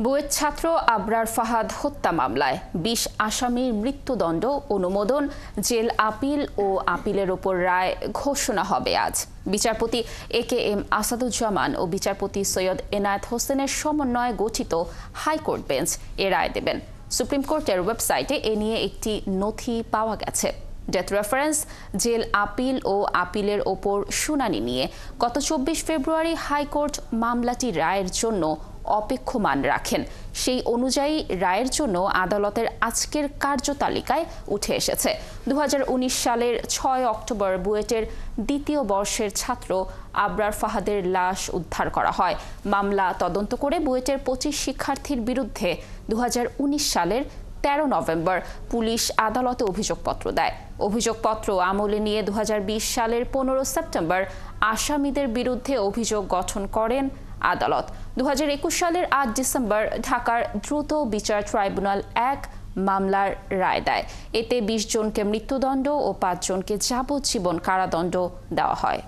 বুয়েট ছাত্র আবরার ফাহাদ হত্যা মামলায় ২০ আসামির মৃত্যুদণ্ড অনুমোদন, জেল আপিল ও আপিলের ওপর রায় ঘোষণা হবে আজ। বিচারপতি AKM আসাদুজ্জামান ও বিচারপতি সৈয়দ এনায়েত হোসেনের সমন্বয়ে গঠিত হাইকোর্ট বেঞ্চ এ রায় দেবেন। সুপ্রিম কোর্টের ওয়েবসাইটে এ নিয়ে একটি নথি পাওয়া গেছে। ডেথ রেফারেন্স, জেল আপিল ও আপিলের ওপর শুনানি নিয়ে গত ২৪ ফেব্রুয়ারি হাইকোর্ট মামলাটি রায়ের জন্য অপেক্ষমান রাখেন। সেই অনুযায়ী রায়ের জন্য আদালতের আজকের কার্যতালিকায় উঠে এসেছে ২০১৯ সালের ৬ অক্টোবর বুয়েটের দ্বিতীয় বর্ষের ছাত্র আবরার ফাহাদের লাশ উদ্ধার করা হয়। মামলা তদন্ত করে বুয়েটের ২৫ শিক্ষার্থীর বিরুদ্ধে ২০১৯ সালের ১৩ নভেম্বর পুলিশ আদালতে অভিযোগপত্র দেয়। অভিযোগপত্র আমলে নিয়ে ২০২০ সালের ১৫ সেপ্টেম্বর আসামিদের বিরুদ্ধে অভিযোগ গঠন করেন আদালত। ২০২১ সালের ৮ ডিসেম্বর ঢাকার দ্রুত বিচার ট্রাইব্যুনাল ১ মামলার রায় দেয়। এতে ২০ জনকে মৃত্যুদণ্ড ও ৫ জনকে যাবজ্জীবন কারাদণ্ড দেওয়া হয়।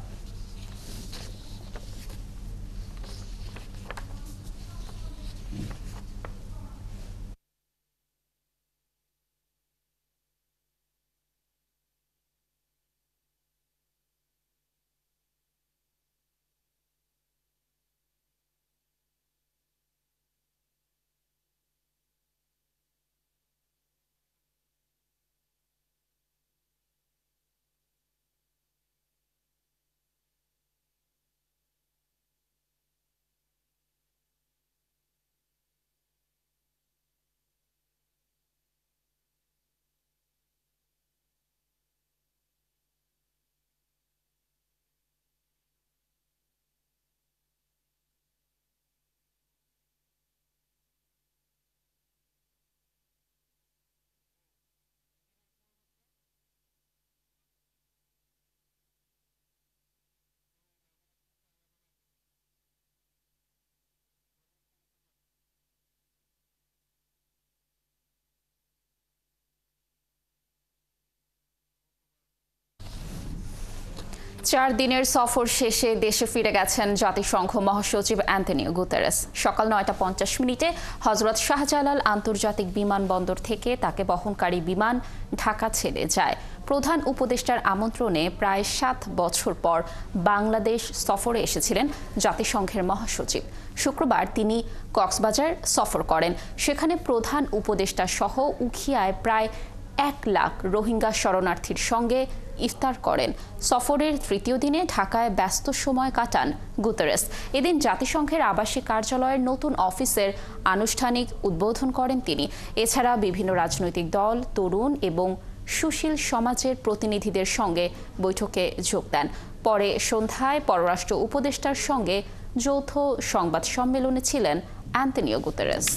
৪ দিনের সফর শেষে দেশে ফিরে গেছেন জাতিসংঘ মহাসচিব অ্যান্তনিও গুতেরেস। সকাল ৯টা ৫০ মিনিটে হজরত শাহজালাল আন্তর্জাতিক বিমানবন্দর থেকে তাকে বহনকারী বিমান ঢাকা ছেড়ে যায়। প্রধান উপদেষ্টার আমন্ত্রণে প্রায় ৭ বছর পর বাংলাদেশ সফরে এসেছিলেন জাতিসংঘের মহাসচিব। শুক্রবার তিনি কক্সবাজার সফর করেন। সেখানে প্রধান উপদেষ্টা সহ উখিয়ায় প্রায় ১ লাখ রোহিঙ্গা শরণার্থীর সঙ্গে ইফতার করেন। সফরের তৃতীয় দিনে ঢাকায় ব্যস্ত সময় কাটান গুতেরেস। এদিন জাতিসংঘের আবাসিক কার্যালয়ের নতুন অফিসের আনুষ্ঠানিক উদ্বোধন করেন তিনি। এছাড়া বিভিন্ন রাজনৈতিক দল, তরুণ এবং সুশীল সমাজের প্রতিনিধিদের সঙ্গে বৈঠকে যোগ দেন। পরে সন্ধ্যায় পররাষ্ট্র উপদেষ্টার সঙ্গে যৌথ সংবাদ সম্মেলনে ছিলেন অ্যান্তনিও গুতেরেস।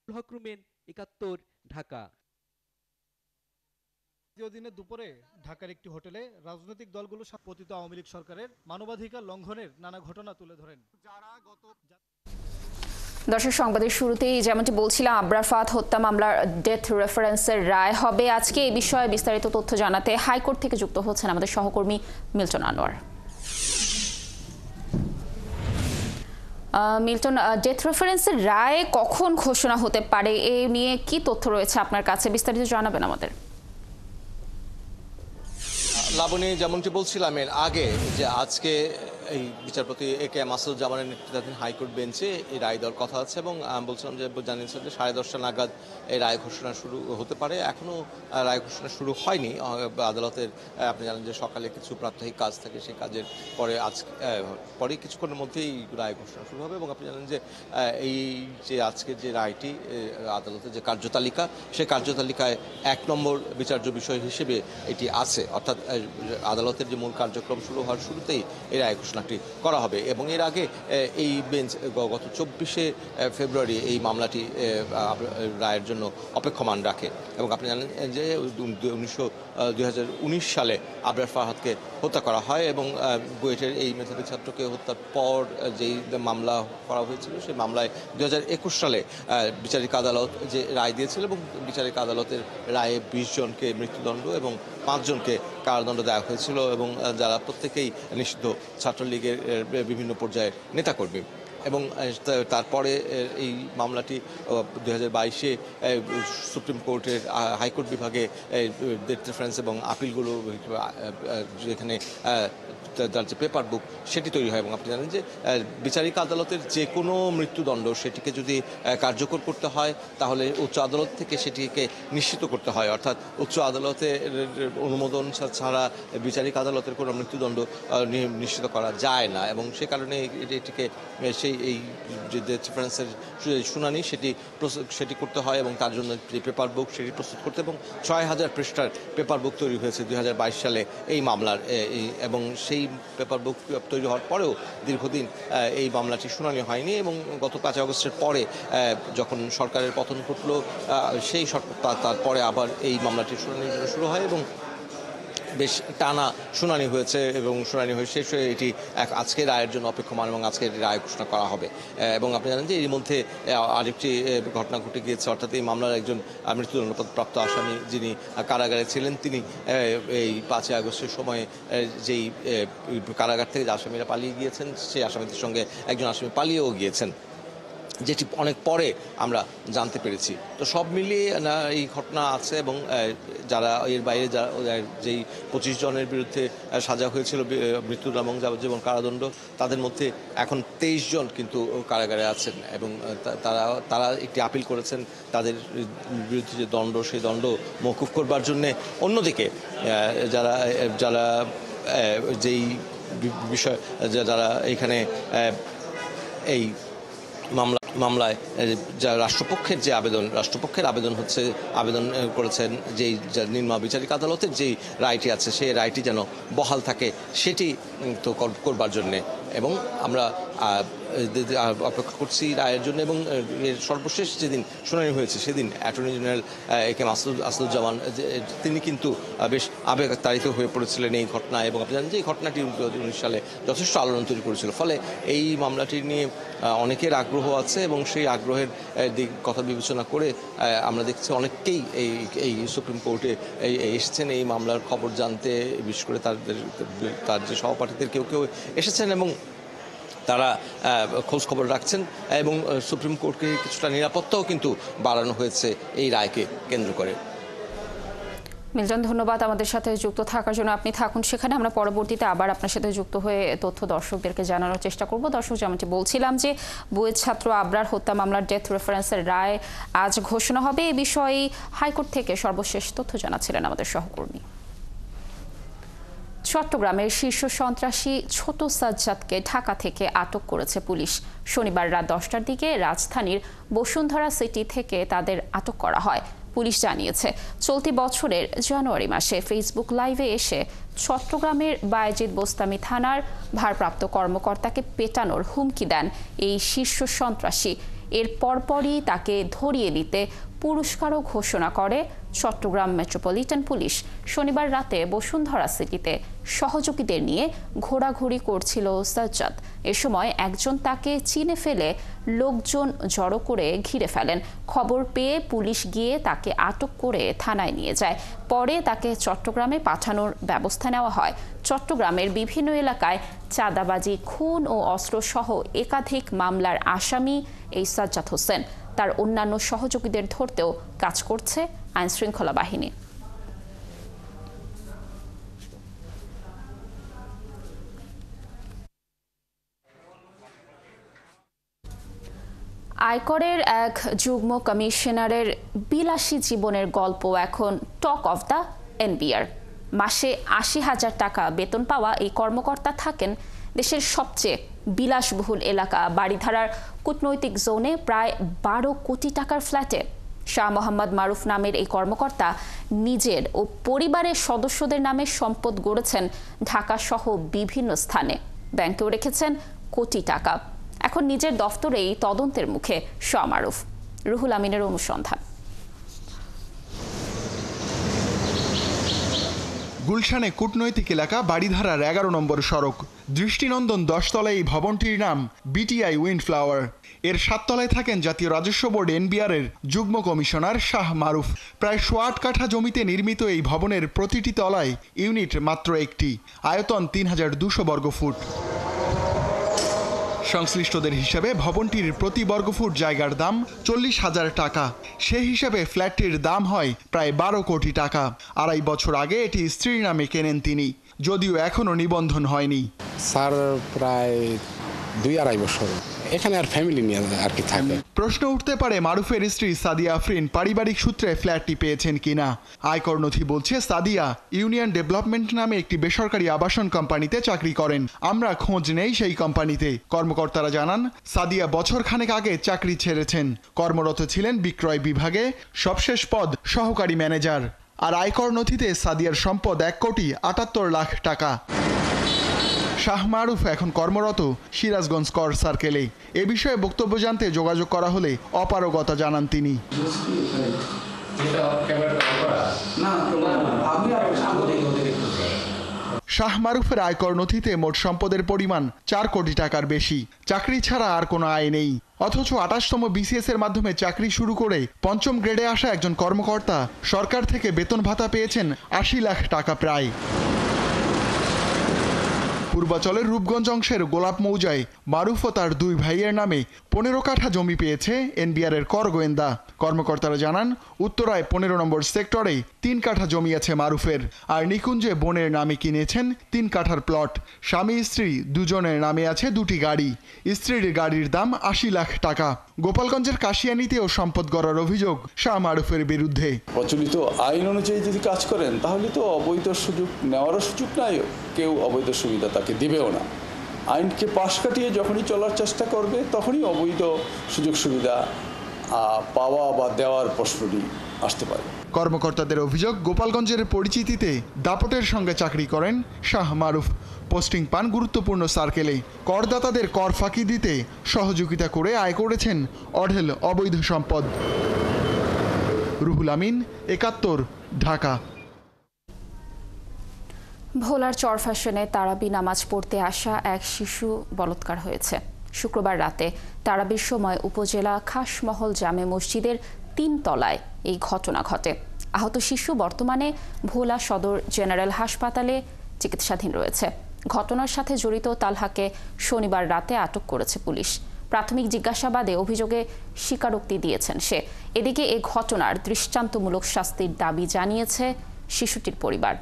হকরুমেন ৭১ ঢাকা। দিনে দুপুরে ঢাকার একটি হোটেলে রাজনৈতিক দলগুলো পতিত আওয়ামী লীগ সরকারের মানবাধিকার লঙ্ঘনের নানা ঘটনা তুলে ধরেন। দর্শক, সংবাদের শুরুতেই যেমনটি বলছিলাম, আবরার ফাহাদ হত্যা মামলার ডেথ রেফারেন্সের রায় হবে আজকে। এই বিষয়ে বিস্তারিত তথ্য জানাতে হাইকোর্ট থেকে যুক্ত হচ্ছেন আমাদের সহকর্মী মিল্টন আনোয়ার। মিল্টন, ডেথ রেফারেন্সের রায় কখন ঘোষণা হতে পারে, এ নিয়ে কি তথ্য রয়েছে আপনার কাছে, বিস্তারিত জানাবেন আমাদের। লাবণী, যেমনটি বলছিলাম এর আগে যে আজকে এই বিচারপতি AKM আসাদুজ্জামানের নেতৃত্বাধীন হাইকোর্ট বেঞ্চে এই রায় দেওয়ার কথা আছে এবং বলছিলাম যে জানিয়েছেন যে 10:30টা নাগাদ এই রায় ঘোষণা শুরু হতে পারে। এখনও রায় ঘোষণা শুরু হয়নি আদালতের। আপনি জানেন যে সকালে কিছু প্রাত্যহিক কাজ থাকে, সেই কাজের পরে পরে কিছুক্ষণের মধ্যেই রায় ঘোষণা শুরু হবে এবং আপনি জানেন যে এই যে আজকের যে রায়টি আদালতের যে কার্যতালিকা, সেই কার্যতালিকায় ১ নম্বর বিচার্য বিষয় হিসেবে এটি আছে, অর্থাৎ আদালতের যে মূল কার্যক্রম শুরু হওয়ার শুরুতেই এই রায় ঘোষণা ঘোষণাটি করা হবে। এবং এর আগে এই বেঞ্চ গত 24শে ফেব্রুয়ারি এই মামলাটি রায়ের জন্য অপেক্ষমান রাখে। এবং আপনি জানেন যে 2019 সালে আবরার ফাহাদকে হত্যা করা হয় এবং বুয়েটের এই মেধাবী ছাত্রকে হত্যার পর যেই মামলা করা হয়েছিল সেই মামলায় 2021 সালে বিচারিক আদালত যে রায় দিয়েছিল এবং বিচারিক আদালতের রায়ে 20 জনকে মৃত্যুদণ্ড এবং 5 জনকে কারাদণ্ড দেওয়া হয়েছিল এবং যারা প্রত্যেকেই নিষিদ্ধ ছাত্রলীগের বিভিন্ন পর্যায়ের নেতাকর্মী। এবং তারপরে এই মামলাটি 2022-এ সুপ্রিম কোর্টের হাইকোর্ট বিভাগে ডেথ রেফারেন্স এবং আপিলগুলো যেখানে তার যে পেপার বুক সেটি তৈরি হয়। এবং আপনি জানেন যে বিচারিক আদালতের যে কোনো মৃত্যুদণ্ড সেটিকে যদি কার্যকর করতে হয় তাহলে উচ্চ আদালত থেকে সেটিকে নিশ্চিত করতে হয়, অর্থাৎ উচ্চ আদালতের অনুমোদন ছাড়া বিচারিক আদালতের কোনো মৃত্যুদণ্ড নিশ্চিত করা যায় না। এবং সে কারণে এটিকে এই যে ডেথ রেফারেন্সের শুনানি সেটি করতে হয় এবং তার জন্য যে পেপার বুক সেটি প্রস্তুত করতে এবং 6000 পৃষ্ঠার পেপার বুক তৈরি হয়েছে 2022 সালে এই মামলার। এবং সেই পেপার বুক তৈরি হওয়ার পরেও দীর্ঘদিন এই মামলাটি শুনানি হয়নি এবং গত 5 আগস্টের পরে যখন সরকারের পতন ঘটল তারপরে আবার এই মামলাটির শুনানি শুরু হয় এবং বেশ টানা শুনানি হয়েছে এবং শুনানি হয়ে শেষ হয়ে এটি আজকে রায়ের জন্য অপেক্ষমান এবং আজকে রায় ঘোষণা করা হবে। এবং আপনি জানেন যে এর মধ্যে আরেকটি ঘটনা ঘটে গিয়েছে, অর্থাৎ এই মামলার একজন মৃত্যুদণ্ডপ্রাপ্ত আসামি যিনি কারাগারে ছিলেন তিনি এই 5 আগস্টের সময় যেই কারাগার থেকে যে আসামিরা পালিয়ে গিয়েছেন সেই আসামিদের সঙ্গে একজন আসামি পালিয়েও গিয়েছেন, যেটি অনেক পরে আমরা জানতে পেরেছি। তো সব মিলিয়ে এই ঘটনা আছে এবং যারা এর বাইরে যেই 25 জনের বিরুদ্ধে সাজা হয়েছিল মৃত্যুদণ্ড এবং যাবজ্জীবন কারাদণ্ড তাদের মধ্যে এখন 23 জন কিন্তু কারাগারে আছেন এবং তারা একটি আপিল করেছেন তাদের বিরুদ্ধে যে দণ্ড সেই দণ্ড মওকুফ করবার জন্যে। অন্যদিকে যারা যেই বিষয় যারা এখানে এই মামলায় যা রাষ্ট্রপক্ষের আবেদন করেছেন যেই নিম্ন বিচারিক আদালতের যেই রায়টি আছে সেই রায়টি যেন বহাল থাকে সেটি তো করবার জন্যে। এবং আমরা অপেক্ষা করছি রায়ের জন্য। এবং এর সর্বশেষ যেদিন শুনানি হয়েছে সেদিন অ্যাটর্নি জেনারেল একে আসাদুজ্জামান তিনি কিন্তু বেশ আবেগতাড়িত হয়ে পড়েছিলেন এই ঘটনায়। এবং আপনি জানেন যে এই ঘটনাটি 2019 সালে যথেষ্ট আলোড়ন তৈরি করেছিল, ফলে এই মামলাটি নিয়ে অনেকের আগ্রহ আছে এবং সেই আগ্রহের দিক কথা বিবেচনা করে আমরা দেখছি অনেককেই এই সুপ্রিম কোর্টে এসেছেন এই মামলার খবর জানতে, বিশেষ করে তার যে সহপাঠীদের কেউ এসেছেন এবং তারা খোঁজ খবর রাখছেন এবং সুপ্রিম কোর্টকে কিছুটা নিরাপত্তাও কিন্তু বাড়ানো হয়েছে এই রায়কে কেন্দ্র করে। মিল্টন, ধন্যবাদ আমাদের সাথে যুক্ত থাকার জন্য। আপনি থাকুন সেখানে, আমরা পরবর্তীতে আবার আপনার সাথে যুক্ত হয়ে তথ্য দর্শকদেরকে জানানোর চেষ্টা করব। দর্শক, যেমনটি বলছিলাম যে বুয়েট ছাত্র আবরার হত্যা মামলার ডেথ রেফারেন্সের রায় আজ ঘোষণা হবে, এই বিষয়ে হাইকোর্ট থেকে সর্বশেষ তথ্য জানাচ্ছিলেন আমাদের সহকর্মী। চট্টগ্রামের শীর্ষ সন্ত্রাসী ছোট সাজ্জাদকে ঢাকা থেকে আটক করেছে পুলিশ। শনিবার রাত 10টার দিকে রাজধানীর বসুন্ধরা সিটি থেকে তাদের আটক করা হয়। পুলিশ জানিয়েছে চলতি বছরের জানুয়ারি মাসে ফেসবুক লাইভে এসে চট্টগ্রামের বায়েজিদ বোস্তামি থানার ভারপ্রাপ্ত কর্মকর্তাকে পেটানোর হুমকি দেন এই শীর্ষ সন্ত্রাসী। এর পরপরই তাকে ধরিয়ে দিতে পুরস্কারও ঘোষণা করে চট্টগ্রাম মেট্রোপলিটন পুলিশ। শনিবার রাতে বসুন্ধরা সিটিতে সহযোগীদের নিয়ে ঘোরাঘুরি করছিল সাজ্জাদ। এ সময় একজন তাকে চিনে ফেলে লোকজন জড়ো করে ঘিরে ফেলেন। খবর পেয়ে পুলিশ গিয়ে তাকে আটক করে থানায় নিয়ে যায়। পরে তাকে চট্টগ্রামে পাঠানোর ব্যবস্থা নেওয়া হয়। চট্টগ্রামের বিভিন্ন এলাকায় চাঁদাবাজি, খুন ও অস্ত্রসহ একাধিক মামলার আসামি এই সাজ্জাদ হোসেন। তার অন্যান্য সহযোগীদের ধরতেও কাজ করছে আইনশৃঙ্খলা বাহিনী। আয়করের এক যুগ্ম কমিশনারের বিলাসী জীবনের গল্প এখন টক অফ দ্য এনবিআর। মাসে ৮০,০০০ টাকা বেতন পাওয়া এই কর্মকর্তা থাকেন দেশের সবচেয়ে বিলাসবহুল এলাকা বাড়িধারার কূটনৈতিক জোনে প্রায় ১২ কোটি টাকার ফ্ল্যাটে। শাহ মোহাম্মদ মারুফ নামের এই কর্মকর্তা নিজের ও পরিবারের সদস্যদের নামে সম্পদ গড়েছেন ঢাকা সহ বিভিন্ন স্থানে। ব্যাংকেও রেখেছেন কোটি টাকা। এখন নিজের দফতরেই তদন্তের মুখে শাহ মারুফ। রুহুল আমিনের অনুসন্ধান। গুলশানে কূটনৈতিক এলাকা বাড়িধারার ১১ নম্বর সড়ক। দৃষ্টিনন্দন 10 তলায় এই ভবনটির নাম বিটিআই উইন্ডফ্লাওয়ার। এর 7 তলায় থাকেন জাতীয় রাজস্ব বোর্ড NBR এর যুগ্ম কমিশনার শাহ মারুফ। প্রায় 108 কাঠা জমিতে নির্মিত এই ভবনের প্রতিটি তলায় ইউনিট মাত্র একটি, আয়তন ৩,২০০ বর্গফুট। সংশ্লিষ্টদের হিসাবে ভবনটির প্রতি বর্গফুট জায়গার দাম 40,000 টাকা। সে হিসাবে ফ্ল্যাটটির দাম হয় প্রায় 12 কোটি টাকা। 2.5 বছর আগে এটি স্ত্রীর নামে কেনেন তিনি, যদিও এখনও নিবন্ধন হয়নি। স্যার প্রায় 2-2.5 বছর এখানে আর ফ্যামিলি নিয়ে আর কি থাকে। প্রশ্ন উঠতে পারে মারুফের স্ত্রী সাদিয়া আফরিন পারিবারিক সূত্রে ফ্ল্যাটটি পেয়েছেন কিনা। আয়কর নথি বলছে সাদিয়া ইউনিয়ন ডেভেলপমেন্ট নামে একটি বেসরকারি আবাসন কোম্পানিতে চাকরি করেন। আমরা খোঁজ নেই সেই কোম্পানিতে। কর্মকর্তারা জানান সাদিয়া বছরখানেক আগে চাকরি ছেড়েছেন। কর্মরত ছিলেন বিক্রয় বিভাগে, সবশেষ পদ সহকারী ম্যানেজার। আর আয়কর নথিতে সাদিয়ার সম্পদ 1,78,00,000 টাকা। শাহ মারুফ এখন কর্মরত সিরাজগঞ্জ কর সার্কেলে। এ বিষয়ে বক্তব্য জানতে যোগাযোগ করা হলে অপারগতা জানান তিনি। শাহ মারুফের আয়কর নথিতে মোট সম্পদের পরিমাণ 4 কোটি টাকার বেশি। চাকরি ছাড়া আর কোনো আয় নেই। অথচ 28তম BCS এর মাধ্যমে চাকরি শুরু করে 5ম গ্রেডে আসা একজন কর্মকর্তা সরকার থেকে বেতন ভাতা পেয়েছেন 80 লাখ টাকা প্রায়। পূর্বাচলের রূপগঞ্জ অংশের গোলাপ মৌজায় মারুফ ও তার 2 ভাইয়ের নামে 15 কাঠা জমি পেয়েছে NBR এর কর গোয়েন্দা। কর্মকর্তারা জানান উত্তরায় 15 নম্বর সেক্টরে 3 কাঠা জমি আছে মারুফের। আর নিকুঞ্জে বোনের নামে কিনেছেন 3 কাঠার প্লট। স্বামী স্ত্রী দুজনের নামে আছে 2টি গাড়ি। স্ত্রীর গাড়ির দাম 80 লাখ টাকা। গোপালগঞ্জের কাশিয়ানীতেও সম্পদ গড়ার অভিযোগ শাহ মারুফের বিরুদ্ধে। প্রচলিত আইন অনুযায়ী যদি কাজ করেন তাহলে তো অবৈধ সুযোগ নেওয়ারও সুযোগ নাই, কেউ অবৈধ সুবিধা তাকে দিবেও না। আইনকে পাশ কাটিয়ে যখনই চলার চেষ্টা করবে তখনই অবৈধ সুযোগ সুবিধা পাওয়া বা দেওয়ার প্রশ্নটি আসতে পারে। কর্মকর্তাদের অভিযোগ গোপালগঞ্জের পরিচিতিতে দাপটের সঙ্গে চাকরি করেন শাহ মারুফ। পোস্টিং পান গুরুত্বপূর্ণ সার্কেলে। করদাতাদের কর ফাঁকি দিতে সহযোগিতা করে আয় করেছেন অঢেল অবৈধ সম্পদ। রুহুল আমিন, 71, ঢাকা। ভোলার চরফ্যাশনে তারাবি নামাজ পড়তে আসা এক শিশু বলাৎকার হয়েছে। শুক্রবার রাতে তারাবির সময় উপজেলা খাসমহল জামে মসজিদের 3 তলায় এই ঘটনা ঘটে। আহত শিশু বর্তমানে ভোলা সদর জেনারেল হাসপাতালে চিকিৎসাধীন রয়েছে। ঘটনার সাথে জড়িত তালহাকে শনিবার রাতে আটক করেছে পুলিশ। প্রাথমিক জিজ্ঞাসাবাদে অভিযোগে স্বীকারোক্তি দিয়েছেন সে। এদিকে এই ঘটনার দৃষ্টান্তমূলক শাস্তির দাবি জানিয়েছে শিশুটির পরিবার।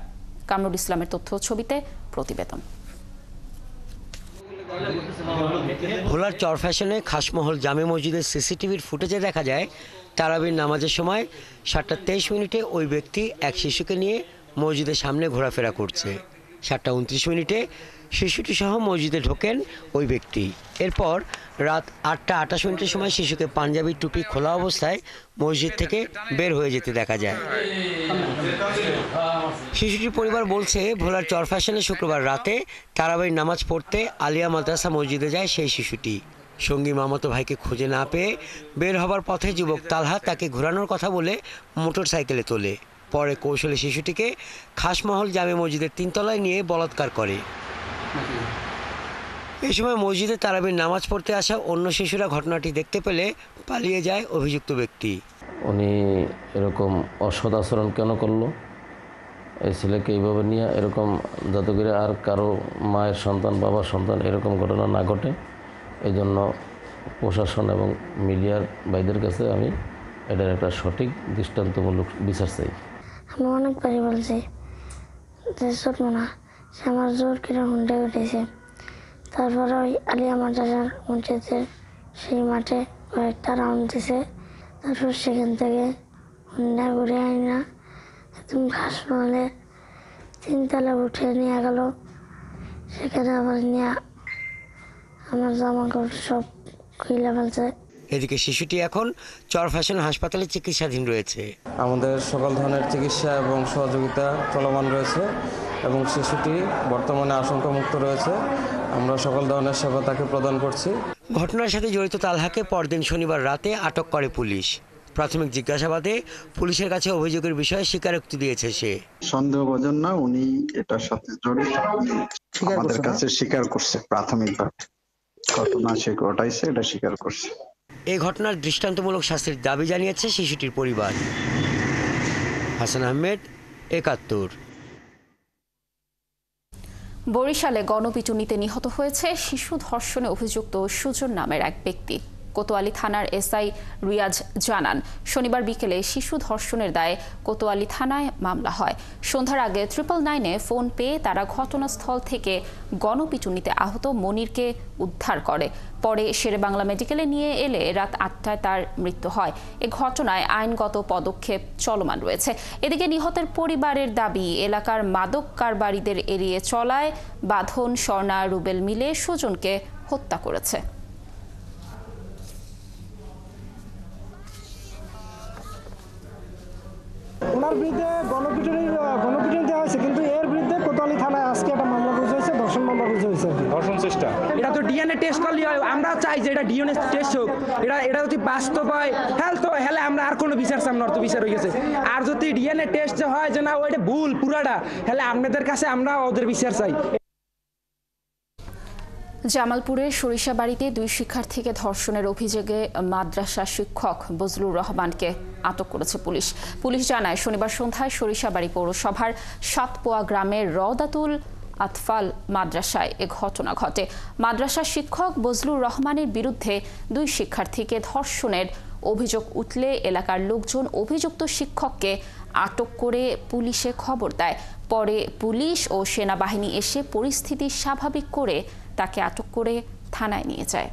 কামরুল ইসলামের তথ্য ছবিতে প্রতিবেদন। ভোলার চরফ্যাশনে খাসমহল জামে মসজিদের CCTVর ফুটেজে দেখা যায় তারাবির নামাজের সময় 7:23 ওই ব্যক্তি এক শিশুকে নিয়ে মসজিদের সামনে ঘোরাফেরা করছে। 7:29 শিশুটি সহ মসজিদে ঢোকেন ওই ব্যক্তি। এরপর রাত 8:28 সময় শিশুকে পাঞ্জাবি টুপি খোলা অবস্থায় মসজিদ থেকে বের হয়ে যেতে দেখা যায়। শিশুটির পরিবার বলছে ভোলার চরফ্যাশনে শুক্রবার রাতে তারাবির নামাজ পড়তে আলিয়া মাদ্রাসা মসজিদে যায় সেই শিশুটি। সঙ্গী মামাতো ভাইকে খুঁজে না পেয়ে বের হবার পথে যুবক তালহা তাকে ঘোরানোর কথা বলে মোটর সাইকেলে তোলে। পরে কৌশলে শিশুটিকে খাসমহল জামে মসজিদের 3 তলায় নিয়ে বলাৎকার করে। এই সময় মসজিদে তারাবির নামাজ পড়তে আসা অন্য শিশুরা ঘটনাটি দেখতে পেলে পালিয়ে যায় অভিযুক্ত ব্যক্তি। উনি এরকম অসৎ আচরণ কেন করলো, এই ছেলেকে এইভাবে নিয়ে এরকম যাতে করে আর কারো মায়ের সন্তান বাবার সন্তান এরকম ঘটনা না ঘটে, এই জন্য প্রশাসন এবং মিডিয়ার ভাইদের কাছে আমি এটার একটা সঠিক দৃষ্টান্তমূলক বিচার চাই। আমি অনেকবারই বলছি যে ছোট না, সে আমার জোর কিনা হুন্ডে উঠেছে। তারপরে ওই আলিয়া মাদ্রাসার মসজিদের সেই মাঠে কয়েকটা রাউন্ড দিছে। তারপর সেখান থেকে হুন্ডা ঘুরে আনি না একদম খাসমহলে 3 তলা উঠে নিয়ে গেল। সেখানে আবার নিয়ে আমার জামা কাপড় সব খুলে ফেলছে। এদিকে শিশুটি এখন চরফ্যাশন হাসপাতালে চিকিৎসাধীন রয়েছে। আমাদের সকল ধরনের চিকিৎসা এবং সহযোগিতা চলমান রয়েছে এবং শিশুটি বর্তমানে আশঙ্কামুক্ত রয়েছে আমরা সকল ধরনের সেবা তাকে প্রদান করছি। ঘটনার সাথে জড়িত তালহাকে পরদিন শনিবার রাতে আটক করে পুলিশ। প্রাথমিক জিজ্ঞাসাবাদে পুলিশের কাছে অভিযোগের বিষয়ে স্বীকারোক্তি দিয়েছে সে। সন্দেহভাজন না, উনি এটার সাথে জড়িত আমাদের কাছে স্বীকার করছে। প্রাথমিকভাবে ঘটনা সে ঘটাইছে, এটা স্বীকার করছে। এই ঘটনার দৃষ্টান্তমূলক শাস্তির দাবি জানিয়েছে শিশুটির পরিবার। হাসান আহমেদ, ৭১। বরিশালে গণপিটুনিতে নিহত হয়েছে শিশু ধর্ষণে অভিযুক্ত সুজন নামের এক ব্যক্তি। কোতোয়ালি থানার এসআই রিয়াজ জানান, শনিবার বিকেলে শিশু ধর্ষণের দায়ে কোতোয়ালি থানায় মামলা হয়। সন্ধ্যার আগে 999-এ ফোন পেয়ে তারা ঘটনাস্থল থেকে গণপিটুনিতে আহত মনিরকে উদ্ধার করে। পরে শেরেবাংলা মেডিকেলে নিয়ে এলে রাত 8টায় তার মৃত্যু হয়। এ ঘটনায় আইনগত পদক্ষেপ চলমান রয়েছে। এদিকে নিহতের পরিবারের দাবি, এলাকার মাদক কারবারিদের এড়িয়ে চলায় বাঁধন, স্বর্ণা, রুবেল মিলে সুজনকে হত্যা করেছে। ওনার বিরুদ্ধে গণপিটুনি দেওয়া হয়েছে, কিন্তু এর বিরুদ্ধে কোতোয়ালি থানায় আজকে একটা মামলা রুজু হয়েছে, ধর্ষণ মামলা রুজু হয়েছে। ধর্ষণ চেষ্টা, এটা তো ডিএনএ টেস্ট করলে হয়। আমরা চাই যে এটা ডিএনএ টেস্ট হোক। এটা যদি বাস্তব হয় হেলে আমরা আর কোনো বিচার চাই না, অর্থ বিচার হয়ে গেছে। আর যদি ডিএনএ টেস্ট যে হয় যে না ওইটা ভুল পুরাটা, হেলে আপনাদের কাছে আমরা ওদের বিচার চাই। জামালপুরের সরিষাবাড়িতে 2 শিক্ষার্থীকে ধর্ষণের অভিযোগে মাদ্রাসা শিক্ষক বজলুর রহমানকে আটক করেছে পুলিশ। পুলিশ জানায়, শনিবার সন্ধ্যায় সরিষাবাড়ি পৌরসভার সাতপোয়া গ্রামের রওদাতুল আতফাল মাদ্রাসায় এ ঘটনা ঘটে। মাদ্রাসা শিক্ষক বজলুর রহমানের বিরুদ্ধে 2 শিক্ষার্থীকে ধর্ষণের অভিযোগ উঠলে এলাকার লোকজন অভিযুক্ত শিক্ষককে আটক করে পুলিশে খবর দেয়। পরে পুলিশ ও সেনাবাহিনী এসে পরিস্থিতি স্বাভাবিক করে তাকে আটক করে থানায় নিয়ে যায়।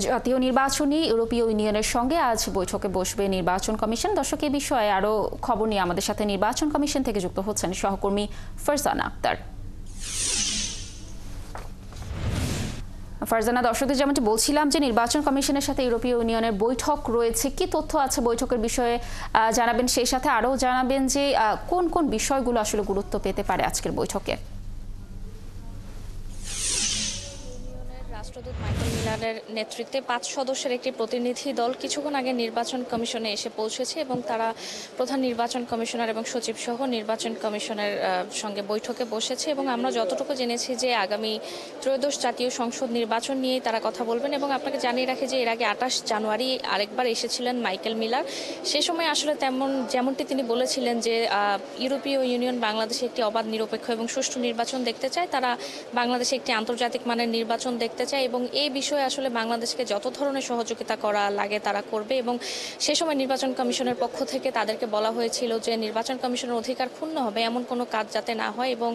জাতীয় নির্বাচনী ইউরোপীয় ইউনিয়নের সঙ্গে আজ বৈঠকে বসবে নির্বাচন কমিশন। দর্শক, এই বিষয়ে আরও খবর নিয়ে আমাদের সাথে নির্বাচন কমিশন থেকে যুক্ত হচ্ছেন সহকর্মী ফারজানা আক্তার। ফারজানা, দর্শকদের যেমনটি বলছিলাম যে নির্বাচন কমিশনের সাথে ইউরোপীয় ইউনিয়নের বৈঠক রয়েছে, কি তথ্য আছে বৈঠকের বিষয়ে জানাবেন, সেই সাথে আরও জানাবেন যে কোন কোন বিষয়গুলো আসলে গুরুত্ব পেতে পারে আজকের বৈঠকে। রাষ্ট্রদূত মাইকেল মিলারের নেতৃত্বে 5 সদস্যের একটি প্রতিনিধি দল কিছুক্ষণ আগে নির্বাচন কমিশনে এসে পৌঁছেছে এবং তারা প্রধান নির্বাচন কমিশনার এবং সচিব সহ নির্বাচন কমিশনের সঙ্গে বৈঠকে বসেছে। এবং আমরা যতটুকু জেনেছি যে আগামী ত্রয়োদশ জাতীয় সংসদ নির্বাচন নিয়েই তারা কথা বলবেন। এবং আপনাকে জানিয়ে রাখি যে এর আগে 28 জানুয়ারি আরেকবার এসেছিলেন মাইকেল মিলার। সে সময় আসলে যেমনটি তিনি বলেছিলেন যে ইউরোপীয় ইউনিয়ন বাংলাদেশে একটি অবাধ, নিরপেক্ষ এবং সুষ্ঠু নির্বাচন দেখতে চায়। তারা বাংলাদেশে একটি আন্তর্জাতিক মানের নির্বাচন দেখতে চায় এবং এই বিষয়ে আসলে বাংলাদেশকে যত ধরনের সহযোগিতা করা লাগে তারা করবে। এবং সে সময় নির্বাচন কমিশনের পক্ষ থেকে তাদেরকে বলা হয়েছিল যে নির্বাচন কমিশনের অধিকার ক্ষুণ্ণ হবে এমন কোনো কাজ যাতে না হয়। এবং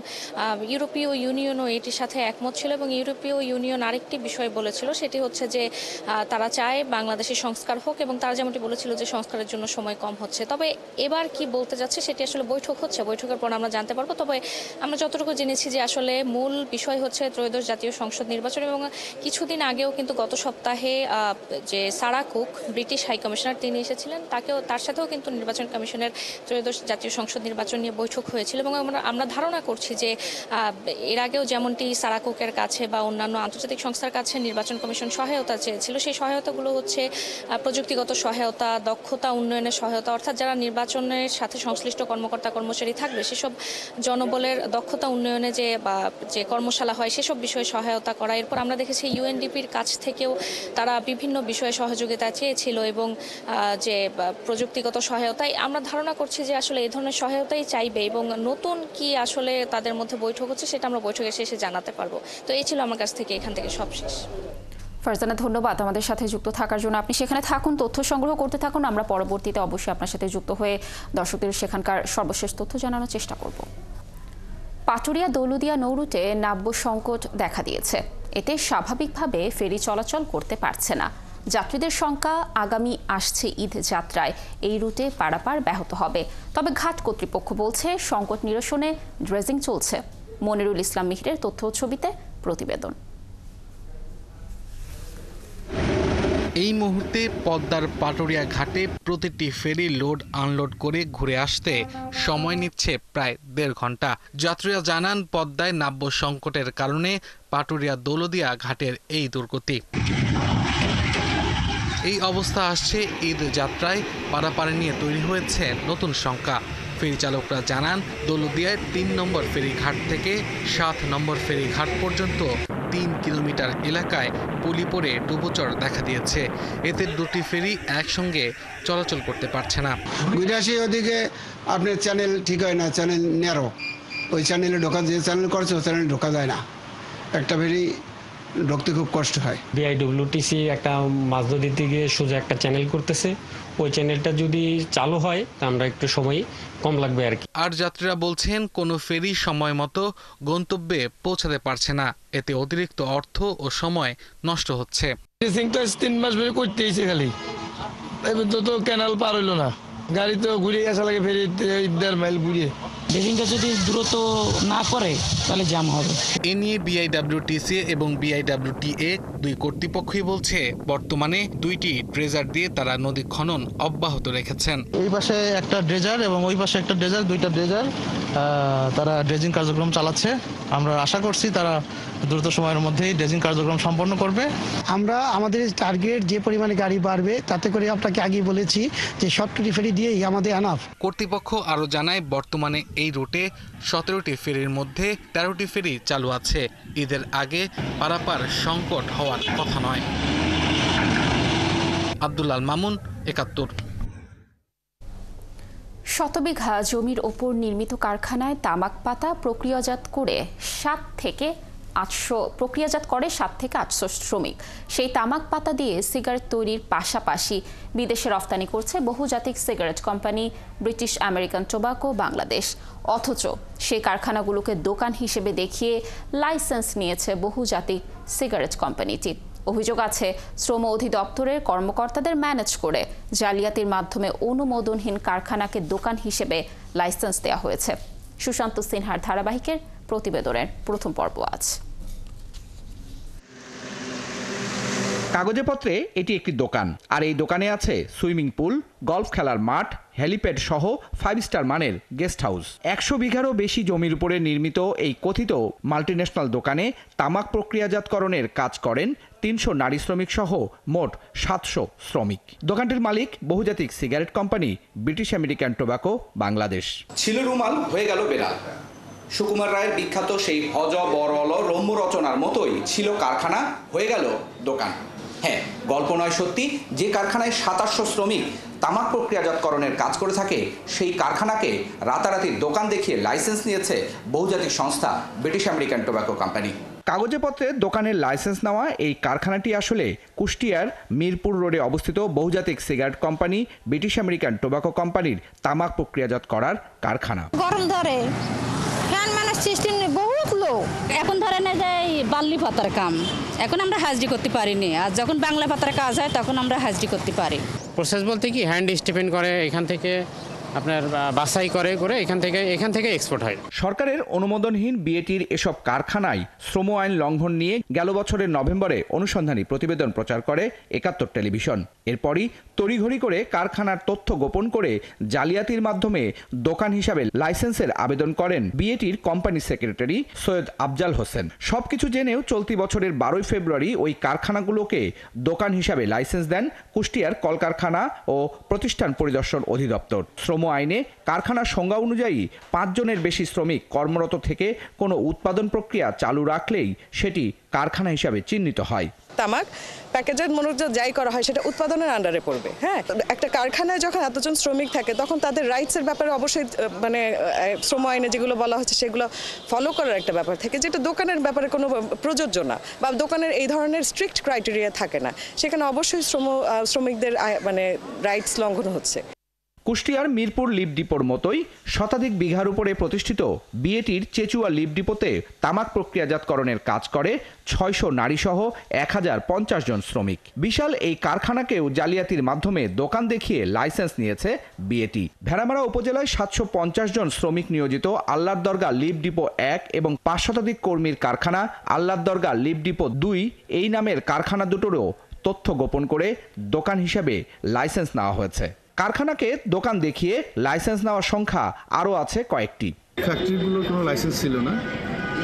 ইউরোপীয় ইউনিয়নও এটির সাথে একমত ছিল। এবং ইউরোপীয় ইউনিয়ন আরেকটি বিষয় বলেছিল, সেটি হচ্ছে যে তারা চায় বাংলাদেশে সংস্কার হোক এবং তারা যেমনটি বলেছিল যে সংস্কারের জন্য সময় কম হচ্ছে। তবে এবার কি বলতে যাচ্ছে সেটি আসলে বৈঠক হচ্ছে, বৈঠকের পর আমরা জানতে পারবো। তবে আমরা যতটুকু জেনেছি যে আসলে মূল বিষয় হচ্ছে ত্রয়োদশ জাতীয় সংসদ নির্বাচন। এবং কিছুদিন আগেও কিন্তু গত সপ্তাহে যে সারা কুক, ব্রিটিশ হাই কমিশনার, তিনি এসেছিলেন, তার সাথেও কিন্তু নির্বাচন কমিশনের ত্রয়োদশ জাতীয় সংসদ নির্বাচন নিয়ে বৈঠক হয়েছিল। এবং আমরা ধারণা করছি যে এর আগেও যেমনটি সারা কুকের কাছে বা অন্যান্য আন্তর্জাতিক সংস্থার কাছে নির্বাচন কমিশন সহায়তা চেয়েছিল, সেই সহায়তাগুলো হচ্ছে প্রযুক্তিগত সহায়তা, দক্ষতা উন্নয়নের সহায়তা, অর্থাৎ যারা নির্বাচনের সাথে সংশ্লিষ্ট কর্মকর্তা কর্মচারী থাকবে সেসব জনবলের দক্ষতা উন্নয়নে যে কর্মশালা হয় সেসব বিষয়ে সহায়তা করা। এরপর আমরা দেখেছি ইউএনডিপির কাছ থেকেও তারা বিভিন্ন বিষয়ে সহযোগিতা চেয়েছিল এবং যে প্রযুক্তিগত সহায়তায় আমরা ধারণা করছি যে আসলে এই ধরনের সহায়তাই চাইবে। এবং নতুন কি আসলে তাদের মধ্যে বৈঠক হচ্ছে সেটা আমরা বৈঠকে শেষে জানাতে পারবো। তো এই ছিল আমার কাছ থেকে এখান থেকে সব শেষ। ফারজানা, ধন্যবাদ আমাদের সাথে যুক্ত থাকার জন্য। আপনি সেখানে থাকুন, তথ্য সংগ্রহ করতে থাকুন। আমরা পরবর্তীতে অবশ্যই আপনার সাথে যুক্ত হয়ে দর্শকদের সেখানকার সর্বশেষ তথ্য জানানোর চেষ্টা করব। পাটুরিয়া দৌলুদিয়া নৌরুটে নাব্য সংকট দেখা দিয়েছে। এতে স্বাভাবিকভাবে ফেরি চলাচল করতে পারছে না। যাত্রীদের সংখ্যা আগামী আসছে ঈদ যাত্রায় এই রুটে পারাপার ব্যাহত হবে। তবে ঘাট কর্তৃপক্ষ বলছে সংকট নিরসনে ড্রেজিং চলছে। মনিরুল ইসলাম মিহিরের তথ্য ছবিতে প্রতিবেদন। এই মুহূর্তে পদ্মার পাটুরিয়া ঘাটে প্রতিটি ফেরি লোড আনলোড করে ঘুরে আসতে সময় নিচ্ছে প্রায় 1.5 ঘন্টা। যাত্রীরা জানান পদ্মায় নাব্য সংকটের কারণে পাটুরিয়া দৌলদিয়া ঘাটের এই দুর্গতি। এই অবস্থা আসছে ঈদ যাত্রায় পারাপারে নিয়ে তৈরি হয়েছে নতুন শঙ্কা। ফেরি চালকরা জানান দৌলদিয়ায় 3 নম্বর ফেরিঘাট থেকে 7 নম্বর ফেরিঘাট পর্যন্ত 3 কিলোমিটার এলাকায় পলি পড়ে ডুবোচর দেখা দিয়েছে। এতে দুটি ফেরি একসঙ্গে চলাচল করতে পারছে না। গুইরাশি ওদিকে আপনার চ্যানেল ঠিক হয় না, চ্যানেল ন্যারো, ওই চ্যানেলে ঢোকা, যে চ্যানেল করছে ওই চ্যানেলে ঢোকা যায় না, একটা ফেরি ঢুকতে খুব কষ্ট হয়। বিআইডব্লিউটিসি একটা মাছ দিতে গিয়ে সোজা একটা চ্যানেল করতেছে, ওই চ্যানেলটা যদি চালু হয় তা আমরা একটু সময় কম লাগবে আর কি। আর যাত্রীরা বলছেন কোনো ফেরি সময় মতো গন্তব্যে পৌঁছাতে পারছে না, এতে অতিরিক্ত অর্থ ও সময় নষ্ট হচ্ছে। 3 মাস ধরে করতেইছে খালি, এবার তো ক্যানাল পার হইলো না, গাড়ি তো ঘুরে আসা লাগে ফেরি 1.5 মাইল ঘুরিয়ে। ড্রেজিংটা যদি দ্রুত না করে তাহলে জ্যাম হবে। এ নিয়ে বিআইডব্লিউটিসি এবং বিআইডব্লিউটিএ দুই কর্তৃপক্ষই বলছে বর্তমানে 2টি ড্রেজার দিয়ে তারা নদী খনন অব্যাহত রেখেছেন। এই পাশে একটা ড্রেজার এবং ওই পাশে একটা ড্রেজার, 2টা ড্রেজার তারা ড্রেজিং কার্যক্রম চালাচ্ছে। আমরা আশা করছি তারা দ্রুত সময়ের মধ্যেই ড্রেজিং কার্যক্রম সম্পন্ন করবে। আমরা আমাদের টার্গেট যে পরিমাণে গাড়ি বাড়বে তাতে করে আপনাকে আগে বলেছি যে শর্টকাট ফেরি দিয়েই আমাদের এনাফ। কর্তৃপক্ষ আরও জানায় বর্তমানে এই রুটে 17টি ফেরির মধ্যে 13টি ফেরি চালু আছে। ঈদের আগে পারাপার সংকট হওয়ার কথা নয়। আব্দুল্লাহ মামুন, 71। শতবিঘা জমির ওপর নির্মিত কারখানায় তামাক পাতা প্রক্রিয়াজাত করে 7 থেকে 800 শ্রমিক। সেই তামাক পাতা দিয়ে সিগারেট তৈরির পাশাপাশি বিদেশে রফতানি করছে বহুজাতিক cigarette company British American tobacco Bangladesh. অথচ সেই কারখানাগুলোকে দোকান হিসেবে দেখিয়ে লাইসেন্স নিয়েছে বহুজাতিক সিগারেট কোম্পানিটি। অভিযোগ আছে শ্রম অধিদপ্তরের কর্মকর্তাদের ম্যানেজ করে জালিয়াতির মাধ্যমে অনুমোদনহীন কারখানাকে দোকান হিসেবে লাইসেন্স দেওয়া হয়েছে। সুশান্ত সিনহার ধারাবাহিকের প্রতিবেদনের প্রথম পর্ব আজ। কাগজে পত্রে এটি একটি দোকান, আর এই দোকানে আছে সুইমিং পুল, গলফ খেলার মাঠ, হেলিপ্যাড সহ 5 স্টার মানের গেস্ট হাউস। 100 বিঘারও বেশি জমির উপরে নির্মিত এই কথিত মাল্টিন্যাশনাল দোকানে তামাক প্রক্রিয়াজাতকরণের কাজ করেন 300 নারী শ্রমিক সহ মোট 700 শ্রমিক। দোকানটির মালিক বহুজাতিক cigarette company British American tobacco Bangladesh. ছিল রুমাল, হয়ে গেল বেড়াল। সুকুমার রায়ের বিখ্যাত সেই হজ বরল রম্য রচনার মতোই ছিল কারখানা, হয়ে গেল দোকান। হ্যাঁ, গল্প নয় সত্যি, যে কারখানায় 2700 শ্রমিক তামাক প্রক্রিয়াজাতকরণের কাজ করে থাকে, সেই কারখানাকে রাতারাতি দোকান দেখিয়ে লাইসেন্স নিয়েছে বহুজাতিক সংস্থা ব্রিটিশ আমেরিকান টোবাকো কোম্পানি। কাগজে পত্রে দোকানের লাইসেন্স নেওয়া এই কারখানাটি আসলে কুষ্টিয়ার মিরপুর রোডে অবস্থিত বহুজাতিক cigarette company British American tobacco কোম্পানির তামাক প্রক্রিয়াজাত করার কারখানা। গরম ধরে ফ্যান ম্যানেজ সিস্টেম নেই, বহুত লোক। এখন ধরে না যায় বাল্লি পাতার কাম, এখন আমরা হাজরি করতে পারিনি। আর যখন বাংলা পাতার কাজ হয় তখন আমরা হাজরি করতে পারি। প্রসেস বলতে কি, হ্যান্ড স্টিফেন করে, এখান থেকে আপনার বাছাই করে এখান থেকে এক্সপোর্ট হয়। সরকারের অনুমোদনহীন বিএটির এসব কারখানায় শ্রম আইন লঙ্ঘন নিয়ে গেল বছরের নভেম্বরে অনুসন্ধানী প্রতিবেদন প্রচার করে 71 টেলিভিশন। এরপরই তড়িঘড়ি করে কারখানার তথ্য গোপন করে জালিয়াতির মাধ্যমে দোকান হিসাবে লাইসেন্সের আবেদন করেন বিএটির কোম্পানি সেক্রেটারি সৈয়দ আফজাল হোসেন। সবকিছু জেনেও চলতি বছরের 12 ফেব্রুয়ারি ওই কারখানাগুলোকে দোকান হিসাবে লাইসেন্স দেন কুষ্টিয়ার কলকারখানা ও প্রতিষ্ঠান পরিদর্শন অধিদপ্তর। শ্রম আইনে কারখানার সংজ্ঞা অনুযায়ী 5 জনের বেশি শ্রমিক কর্মরত থেকে কোনো উৎপাদন প্রক্রিয়া চালু রাখলেই সেটি কারখানা হিসাবে চিহ্নিত হয়। তামাক প্যাকেজার মনোযোগ যাই করা হয় সেটা উৎপাদনের আন্ডারে পড়বে। হ্যাঁ, একটা কারখানায় যখন এতজন শ্রমিক থাকে তখন তাদের রাইটসের ব্যাপারে অবশ্যই মানে শ্রম আইনে যেগুলো বলা হচ্ছে সেগুলো ফলো করার একটা ব্যাপার থাকে, যেটা দোকানের ব্যাপারে কোনো প্রযোজ্য না, বা দোকানের এই ধরনের স্ট্রিক্ট ক্রাইটেরিয়া থাকে না। সেখানে অবশ্যই শ্রমিকদের মানে রাইটস লঙ্ঘন হচ্ছে। কুষ্টিয়ার মিরপুর লিফ ডিপোর মতোই শতাধিক বিঘার উপরে প্রতিষ্ঠিত বিএটির চেচুয়া লিফ ডিপোতে তামাক প্রক্রিয়াজাতকরণের কাজ করে 600 নারী সহ 1050 জন শ্রমিক। বিশাল এই কারখানাকেও জালিয়াতির মাধ্যমে দোকান দেখিয়ে লাইসেন্স নিয়েছে বিএটি। ভেড়ামারা উপজেলায় 750 জন শ্রমিক নিয়োজিত আল্লাহর দরগা লিফ ডিপো 1 এবং 5 শতাধিক কর্মীর কারখানা আল্লাহর দরগা লিফ ডিপো 2 এই নামের কারখানা দুটোরও তথ্য গোপন করে দোকান হিসেবে লাইসেন্স নেওয়া হয়েছে। কারখানাকে দোকান দেখিয়ে লাইসেন্স নেওয়ার সংখ্যা আরও আছে কয়েকটি। ফ্যাক্টরিগুলোর কোনো লাইসেন্স ছিল না,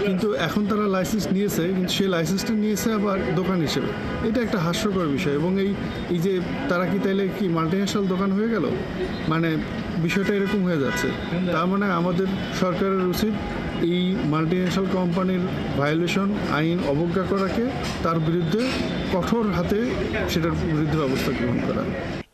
কিন্তু এখন তারা লাইসেন্স নিয়েছে, কিন্তু সেই লাইসেন্সটা নিয়েছে আবার দোকান হিসেবে। এটা একটা হাস্যকর বিষয়। এবং এই যে তারা কি তাইলে কি মাল্টিন্যাশনাল দোকান হয়ে গেল, মানে বিষয়টা এরকম হয়ে যাচ্ছে। তার মানে আমাদের সরকারের উচিত এই মাল্টিন্যাশনাল কোম্পানির ভায়োলেশন, আইন অবজ্ঞা করাকে তার বিরুদ্ধে কঠোর হাতে সেটার বিরুদ্ধে ব্যবস্থা গ্রহণ করা।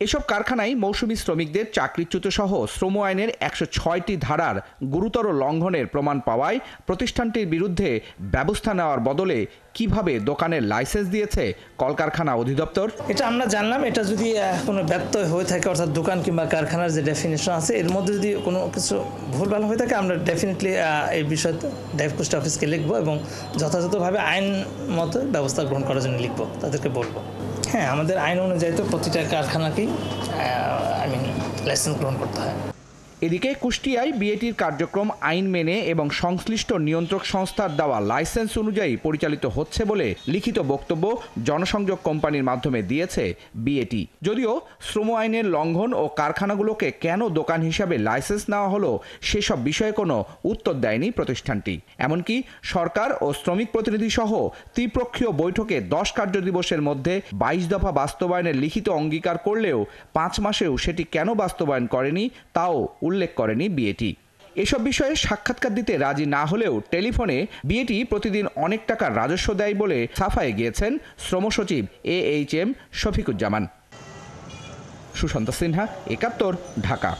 এসব কারখানায় মৌসুমী শ্রমিকদের চাকরিচ্যুত সহ শ্রম আইনের ১০৬টি ধারার গুরুতর লঙ্ঘনের প্রমাণ পাওয়ায় প্রতিষ্ঠানটির বিরুদ্ধে ব্যবস্থা নেওয়ার বদলে কিভাবে দোকানের লাইসেন্স দিয়েছে কলকারখানা অধিদপ্তর। এটা আমরা জানলাম, এটা যদি কোনো ব্যত্যয় হয়ে থাকে, অর্থাৎ দোকান কিংবা কারখানার যে ডেফিনেশন আছে এর মধ্যে যদি কোনো কিছু ভুলভাল হয়ে থাকে, আমরা ডেফিনেটলি এই বিষয়ে ডাইরেক্ট পোস্ট অফিসকে লিখবো এবং যথাযথভাবে আইন মতো ব্যবস্থা গ্রহণ করার জন্য লিখবো, তাদেরকে বলবো। হ্যাঁ, আমাদের আইন অনুযায়ী তো প্রতিটা কারখানাকেই লাইসেন্স গ্রহণ করতে হয়। এদিকে কুষ্টিয়ায় বিএটির কার্যক্রম আইন মেনে এবং সংশ্লিষ্ট নিয়ন্ত্রক সংস্থার দেওয়া লাইসেন্স অনুযায়ী পরিচালিত হচ্ছে বলে লিখিত বক্তব্য জনসংযোগ কোম্পানির মাধ্যমে দিয়েছে বিএটি। যদিও শ্রম আইনের লঙ্ঘন ও কারখানাগুলোকে কেন দোকান হিসাবে লাইসেন্স নেওয়া হলো সেসব বিষয়ে কোনো উত্তর দেয়নি প্রতিষ্ঠানটি। এমনকি সরকার ও শ্রমিক প্রতিনিধি সহ ত্রিপক্ষীয় বৈঠকে 10 কার্যদিবসের মধ্যে 22 দফা বাস্তবায়নের লিখিত অঙ্গীকার করলেও 5 মাসেও সেটি কেন বাস্তবায়ন করেনি তাও উল্লেখ করেনি বিএটি। এসব বিষয়ে সাক্ষাৎকার দিতে রাজি না হলেও টেলিফোনে বিএটি প্রতিদিন অনেক টাকার রাজস্ব দেয় বলে সাফায়ে গিয়েছেন শ্রম সচিব AHM শফিকুজ্জামান। সুশান্ত সিনহা, একাত্তর, ঢাকা।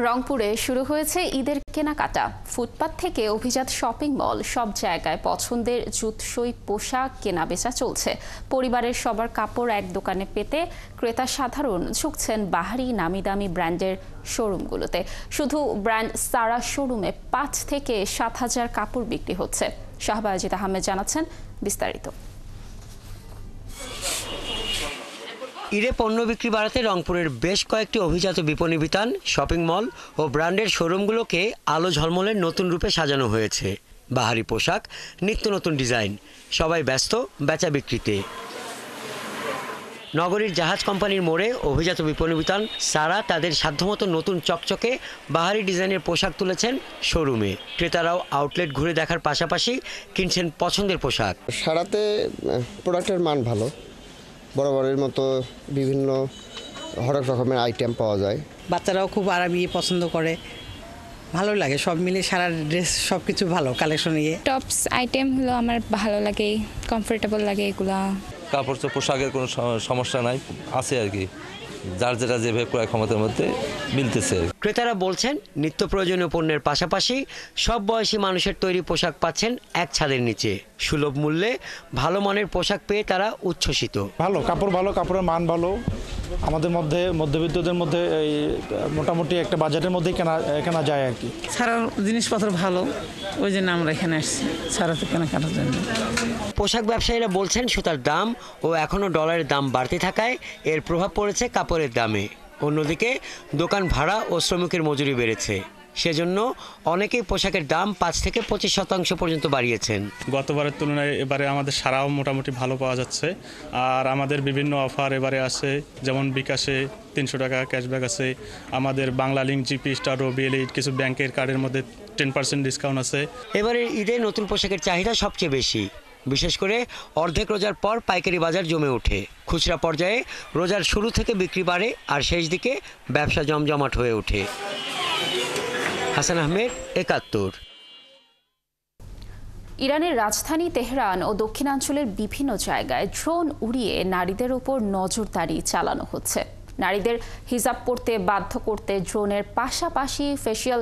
রংপুরে শুরু হয়েছে ঈদের কেনাকাটা। ফুটপাত থেকে অভিজাত শপিং মল, সব জায়গায় পছন্দের জুতসই পোশাক কেনাবেচা চলছে। পরিবারের সবার কাপড় এক দোকানে পেতে ক্রেতা সাধারণ ঝুঁকছেন বাহারি নামি দামি ব্র্যান্ডের শোরুমগুলোতে। শুধু ব্র্যান্ড সারা শোরুমে 5 থেকে 7,000 কাপড় বিক্রি হচ্ছে। শাহবাজিদ আহমেদ জানাচ্ছেন বিস্তারিত। ঈদে পণ্য বিক্রি বাড়াতে রংপুরের বেশ কয়েকটি অভিজাত বিপণী বিতান, শপিং মল ও ব্র্যান্ডের শোরুমগুলোকে আলো ঝলমলের নতুন রূপে সাজানো হয়েছে। বাহারি পোশাক, নিত্য নতুন ডিজাইন, সবাই ব্যস্ত বেচা বিক্রিতে। নগরীর জাহাজ কোম্পানির মোড়ে অভিজাত বিপণী বিতান সারা তাদের সাধ্যমতো নতুন চকচকে বাহারি ডিজাইনের পোশাক তুলেছেন শোরুমে। ক্রেতারাও আউটলেট ঘুরে দেখার পাশাপাশি কিনছেন পছন্দের পোশাক। সারাতে প্রোডাক্টের মান ভালো, বরাবরের মতো বিভিন্ন হরেক রকমের আইটেম পাওয়া যায়। বাচ্চারাও খুব আরামি পছন্দ করে, ভালো লাগে। সব মিলে সারা ড্রেস সব কিছু ভালো কালেকশন। টপস আইটেম হলো আমার ভালো লাগে, কমফোর্টেবল লাগে এগুলা। কাপড় পোশাকের কোনো সমস্যা নাই, আছে আর কি, যার যেটা যেভাবে ক্রয় ক্ষমতার মধ্যে মিলতেছে। ক্রেতারা বলছেন নিত্য প্রয়োজনীয় পণ্যের পাশাপাশি সব বয়সী মানুষের তৈরি পোশাক পাচ্ছেন এক ছাদের নিচে। সুলভ মূল্যে ভালো মানের পোশাক পেয়ে তারা উচ্ছ্বসিত। ভালো কাপড়, ভালো কাপড়ের মান ভালো। আমাদের মধ্যে মধ্যবিত্তদের মধ্যে এই মোটামুটি একটা বাজেটের মধ্যেই কেনা যায় আর কি। সারার জিনিসপত্র ভালো, ওই জন্য আমরা এখানে আসছি সারাতে কেনাকাটার জন্য। পোশাক ব্যবসায়ীরা বলছেন সুতার দাম ও এখনও ডলারের দাম বাড়তে থাকায় এর প্রভাব পড়েছে কাপড়ের দামে। অন্যদিকে দোকান ভাড়া ও শ্রমিকের মজুরি বেড়েছে, সেজন্য অনেকেই পোশাকের দাম 5 থেকে 25% পর্যন্ত বাড়িয়েছেন। গতবারের তুলনায় এবারে আমাদের সারাও মোটামুটি ভালো পাওয়া যাচ্ছে। আর আমাদের বিভিন্ন অফার এবারে আছে, যেমন বিকাশে 300 টাকা ক্যাশব্যাক আছে, আমাদের বাংলা লিঙ্ক, জিপি স্টার ও বিএলইড কিছু ব্যাংকের কার্ডের মধ্যে 10% ডিসকাউন্ট আছে। এবারে ঈদে নতুন পোশাকের চাহিদা সবচেয়ে বেশি, বিশেষ করে অর্ধেক রোজার পর পাইকারি বাজার জমে ওঠে। খুচরা পর্যায়ে রোজার শুরু থেকে বিক্রি বাড়ে আর শেষ দিকে ব্যবসা জমজমাট হয়ে ওঠে। হাসান আহমেদ, একাত্তর। ইরানের রাজধানী তেহরান ও দক্ষিণাঞ্চলের বিভিন্ন জায়গায় ড্রোন উড়িয়ে নারীদের ওপর নজরদারি চালানো হচ্ছে। নারীদের হিজাব পরতে বাধ্য করতে ড্রোনের পাশাপাশি ফেশিয়াল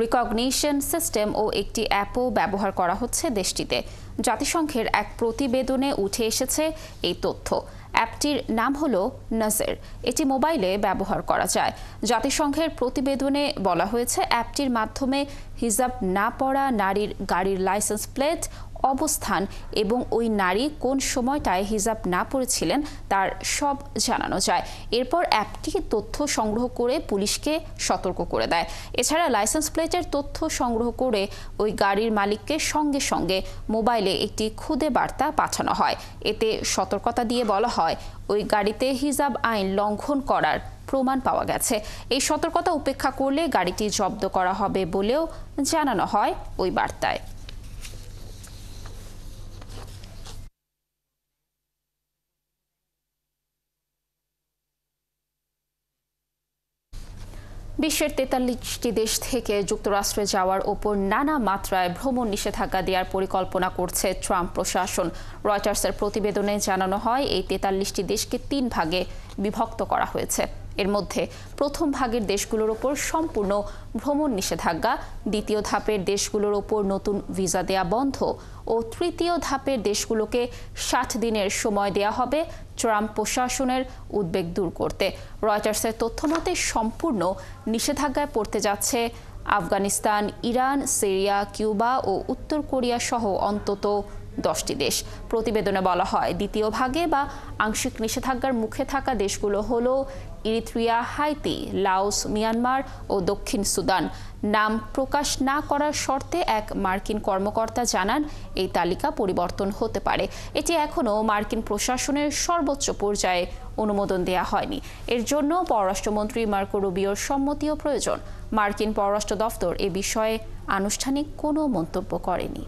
রিকগনিশন সিস্টেম ও একটি অ্যাপও ব্যবহার করা হচ্ছে দেশটিতে। জাতিসংঘের এক প্রতিবেদনে উঠে এসেছে এই তথ্য। অ্যাপটির নাম হলো নজর। এটি মোবাইলে ব্যবহার করা যায়। জাতিসংঘের প্রতিবেদনে বলা হয়েছে অ্যাপটির মাধ্যমে হিজাব না পরা নারীর গাড়ির লাইসেন্স প্লেট অবস্থান এবং ওই নারী কোন সময়টায় হিজাব না পরেছিলেন তার সব জানানো যায়। এরপর অ্যাপটি তথ্য সংগ্রহ করে পুলিশকে সতর্ক করে দেয়। এছাড়া লাইসেন্স প্লেটের তথ্য সংগ্রহ করে ওই গাড়ির মালিককে সঙ্গে সঙ্গে মোবাইলে একটি খুদে বার্তা পাঠানো হয়। এতে সতর্কতা দিয়ে বলা হয় ওই গাড়িতে হিজাব আইন লঙ্ঘন করার প্রমাণ পাওয়া গেছে। এই সতর্কতা উপেক্ষা করলে গাড়িটি জব্দ করা হবে বলেও জানানো হয় ওই বার্তায়। বিশ্বের 43টি দেশ থেকে যুক্তরাষ্ট্রে যাওয়ার ওপর নানা মাত্রায় ভ্রমণ নিষেধাজ্ঞা দেওয়ার পরিকল্পনা করছে ট্রাম্প প্রশাসন। রয়টার্সের প্রতিবেদনে জানানো হয় এই 43টি দেশকে 3 ভাগে বিভক্ত করা হয়েছে। এর মধ্যে প্রথম ভাগের দেশগুলোর ওপর সম্পূর্ণ ভ্রমণ নিষেধাজ্ঞা, দ্বিতীয় ধাপের দেশগুলোর ওপর নতুন ভিসা দেয়া বন্ধ ও তৃতীয় ধাপের দেশগুলোকে 60 দিনের সময় দেয়া হবে ট্রাম্প প্রশাসনের উদ্বেগ দূর করতে। রয়টার্সের তথ্যমতে সম্পূর্ণ নিষেধাজ্ঞায় পড়তে যাচ্ছে আফগানিস্তান, ইরান, সিরিয়া, কিউবা ও উত্তর কোরিয়া সহ অন্তত 10টি দেশ। প্রতিবেদনে বলা হয় দ্বিতীয় ভাগে বা আংশিক নিষেধাজ্ঞার মুখে থাকা দেশগুলো হলো ইরিত্রিয়া, হাইতি, লাওস, মিয়ানমার ও দক্ষিণ সুদান। নাম প্রকাশ না করার শর্তে এক মার্কিন কর্মকর্তা জানান এই তালিকা পরিবর্তন হতে পারে। এটি এখনও মার্কিন প্রশাসনের সর্বোচ্চ পর্যায়ে অনুমোদন দেয়া হয়নি। এর জন্য পররাষ্ট্রমন্ত্রী মার্কো রুবিওর সম্মতিও প্রয়োজন। মার্কিন পররাষ্ট্র দফতর এ বিষয়ে আনুষ্ঠানিক কোনো মন্তব্য করেনি।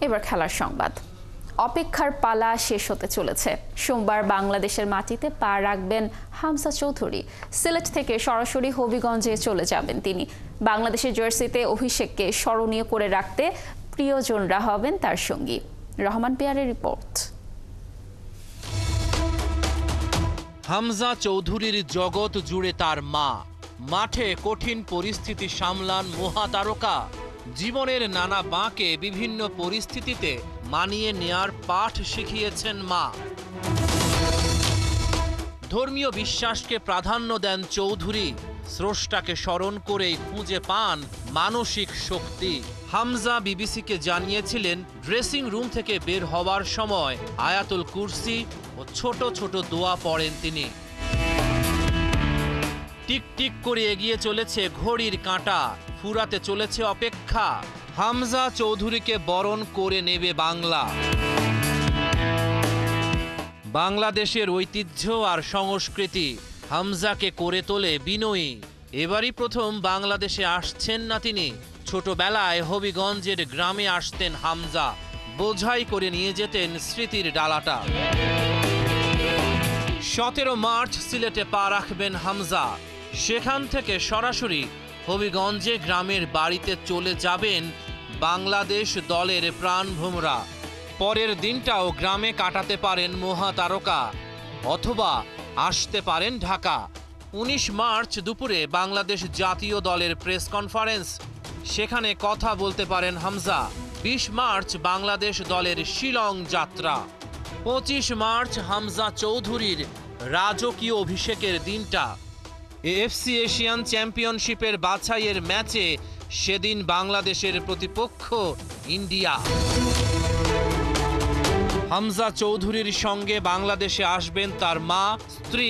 এবার খেলার সংবাদ। অপেক্ষার পালা শেষ হতে চলেছে। সোমবার বাংলাদেশের মাটিতে পা রাখবেন হামজা চৌধুরী। সিলেট থেকে সরাসরি হবিগঞ্জে চলে যাবেন তিনি। বাংলাদেশের জার্সিতে অভিষেককে স্মরণীয় করে রাখতে প্রিয়জনরা হবেন তার সঙ্গী। রহমান পেয়ারের রিপোর্ট। হামজা চৌধুরীর জগৎ জুড়ে তার মা। মাঠে কঠিন পরিস্থিতি সামলান মহাতারকা। জীবনের নানা বাঁকে বিভিন্ন পরিস্থিতিতে মানিয়ে নেয়ার পাঠ শিখিয়েছেন মা। ধর্মীয় বিশ্বাসকে প্রাধান্য দেন চৌধুরী। স্রষ্টাকে স্মরণ করেই খুঁজে পান মানসিক শক্তি। হামজা বিবিসিকে জানিয়েছিলেন ড্রেসিং রুম থেকে বের হওয়ার সময় আয়াতুল কুরসি ও ছোট ছোট দোয়া পড়েন তিনি। টিকটিক করে এগিয়ে চলেছে ঘড়ির কাঁটা, ফুরাতে চলেছে অপেক্ষা। হামজা চৌধুরীকে বরণ করে নেবে বাংলা। বাংলাদেশের ঐতিহ্য আর সংস্কৃতি হামজাকে করে তোলে বিনয়ী। এবারই প্রথম বাংলাদেশে আসছেন না তিনি। ছোটবেলায় হবিগঞ্জের গ্রামে আসতেন হামজা, বোঝাই করে নিয়ে যেতেন স্মৃতির ডালাটা। 17 মার্চ সিলেটে পা রাখবেন হামজা। সেখান থেকে সরাসরি হবিগঞ্জে গ্রামের বাড়িতে চলে যাবেন বাংলাদেশ দলের প্রাণভোমরা। পরের দিনটাও গ্রামে কাটাতে পারেন মহাতারকা, অথবা আসতে পারেন ঢাকা। 19 মার্চ দুপুরে বাংলাদেশ জাতীয় দলের প্রেস কনফারেন্স, সেখানে কথা বলতে পারেন হামজা। 20 মার্চ বাংলাদেশ দলের শিলং যাত্রা। 25 মার্চ হামজা চৌধুরীর রাজকীয় অভিষেকের দিনটা। এএফসি এশিয়ান চ্যাম্পিয়নশিপের বাছাইয়ের ম্যাচে সেদিন বাংলাদেশের প্রতিপক্ষ ইন্ডিয়া। হামজা চৌধুরীর সঙ্গে বাংলাদেশে আসবেন তার মা, স্ত্রী,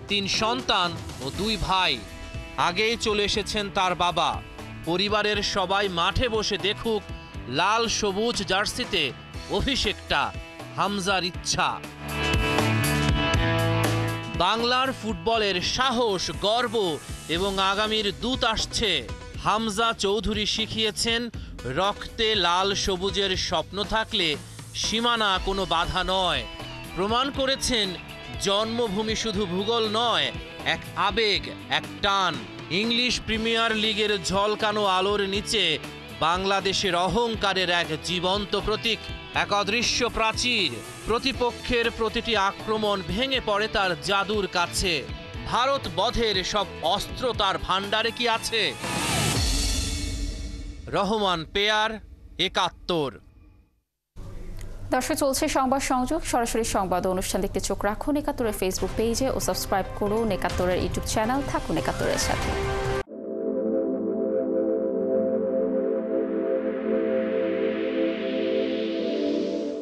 3 সন্তান ও 2 ভাই। আগেই চলে এসেছেন তার বাবা। পরিবারের সবাই মাঠে বসে দেখুক লাল সবুজ জার্সিতে অভিষেকটা হামজার ইচ্ছা। বাংলার ফুটবলের সাহস, গর্ব এবং আগামীর দূত আসছে। হামজা চৌধুরী শিখিয়েছেন রক্তে লাল সবুজের স্বপ্ন থাকলে সীমানা কোনো বাধা নয়। প্রমাণ করেছেন জন্মভূমি শুধু ভূগোল নয়, এক আবেগ, এক টান। ইংলিশ প্রিমিয়ার লিগের ঝলকানো আলোর নিচে বাংলাদেশের অহংকারের এক জীবন্ত প্রতীক, এক অদৃশ্য প্রাচীর। প্রতিপক্ষের প্রতিটি আক্রমণ ভেঙে পড়ে তার জাদুর কাছে। ভারত বধের সব অস্ত্র তার ভাণ্ডারে কি আছে? রহমান পেয়ার, ৭১। দর্শক, চলছে সংবাদ সংযোগ। সরাসরি সংবাদ অনুষ্ঠান দেখতে চোখ রাখুন ৭১-এর ফেসবুক পেজে ও সাবস্ক্রাইব করুন ৭১-এর ইউটিউব চ্যানেল। থাকুন ৭১-এর সাথে।